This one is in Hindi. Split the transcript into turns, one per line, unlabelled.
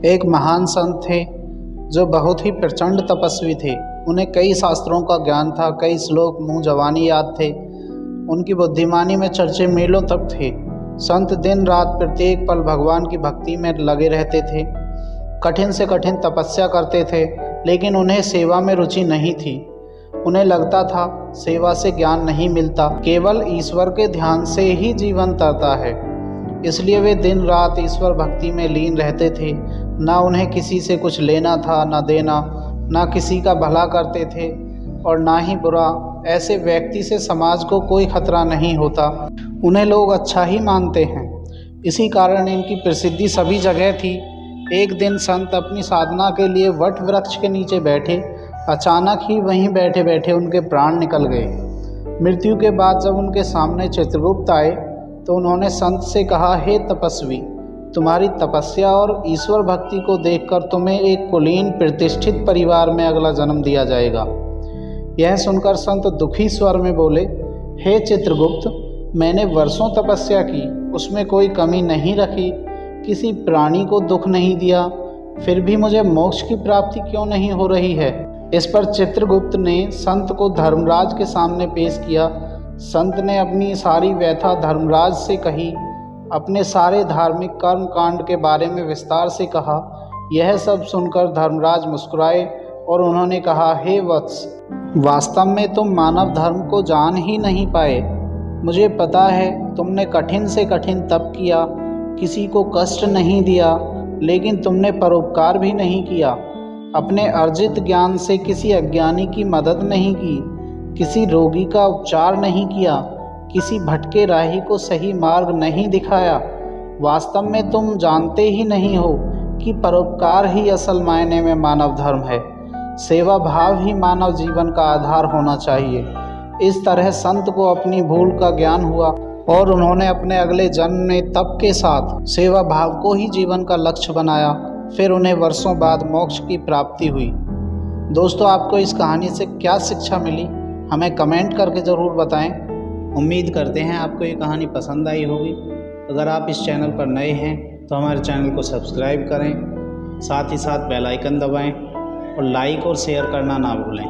एक महान संत थे जो बहुत ही प्रचंड तपस्वी थे। उन्हें कई शास्त्रों का ज्ञान था, कई श्लोक मुँह जबानी याद थे। उनकी बुद्धिमानी में चर्चे मीलों तक थे। संत दिन रात प्रत्येक पल भगवान की भक्ति में लगे रहते थे, कठिन से कठिन तपस्या करते थे, लेकिन उन्हें सेवा में रुचि नहीं थी। उन्हें लगता था सेवा से ज्ञान नहीं मिलता, केवल ईश्वर के ध्यान से ही जीवन तरता है। इसलिए वे दिन रात ईश्वर भक्ति में लीन रहते थे। ना उन्हें किसी से कुछ लेना था ना देना, ना किसी का भला करते थे और ना ही बुरा। ऐसे व्यक्ति से समाज को कोई खतरा नहीं होता, उन्हें लोग अच्छा ही मानते हैं। इसी कारण इनकी प्रसिद्धि सभी जगह थी। एक दिन संत अपनी साधना के लिए वट वृक्ष के नीचे बैठे। अचानक ही वहीं बैठे बैठे उनके प्राण निकल गए। मृत्यु के बाद जब उनके सामने चित्रगुप्त आए तो उन्होंने संत से कहा, हे तपस्वी, तुम्हारी तपस्या और ईश्वर भक्ति को देखकर तुम्हें एक कुलीन प्रतिष्ठित परिवार में अगला जन्म दिया जाएगा। यह सुनकर संत दुखी स्वर में बोले, हे चित्रगुप्त, मैंने वर्षों तपस्या की, उसमें कोई कमी नहीं रखी, किसी प्राणी को दुख नहीं दिया, फिर भी मुझे मोक्ष की प्राप्ति क्यों नहीं हो रही है। इस पर चित्रगुप्त ने संत को धर्मराज के सामने पेश किया। संत ने अपनी सारी व्यथा धर्मराज से कही, अपने सारे धार्मिक कर्म कांड के बारे में विस्तार से कहा। यह सब सुनकर धर्मराज मुस्कुराए और उन्होंने कहा, हे वत्स, वास्तव में तुम मानव धर्म को जान ही नहीं पाए। मुझे पता है तुमने कठिन से कठिन तप किया, किसी को कष्ट नहीं दिया, लेकिन तुमने परोपकार भी नहीं किया। अपने अर्जित ज्ञान से किसी अज्ञानी की मदद नहीं की, किसी रोगी का उपचार नहीं किया, किसी भटके राही को सही मार्ग नहीं दिखाया। वास्तव में तुम जानते ही नहीं हो कि परोपकार ही असल मायने में मानव धर्म है। सेवा भाव ही मानव जीवन का आधार होना चाहिए। इस तरह संत को अपनी भूल का ज्ञान हुआ और उन्होंने अपने अगले जन्म में तप के साथ सेवा भाव को ही जीवन का लक्ष्य बनाया। फिर उन्हें वर्षों बाद मोक्ष की प्राप्ति हुई। दोस्तों, आपको इस कहानी से क्या शिक्षा मिली, हमें कमेंट करके ज़रूर बताएं। उम्मीद करते हैं आपको ये कहानी पसंद आई होगी। अगर आप इस चैनल पर नए हैं तो हमारे चैनल को सब्सक्राइब करें, साथ ही साथ बेल आइकन दबाएं और लाइक और शेयर करना ना भूलें।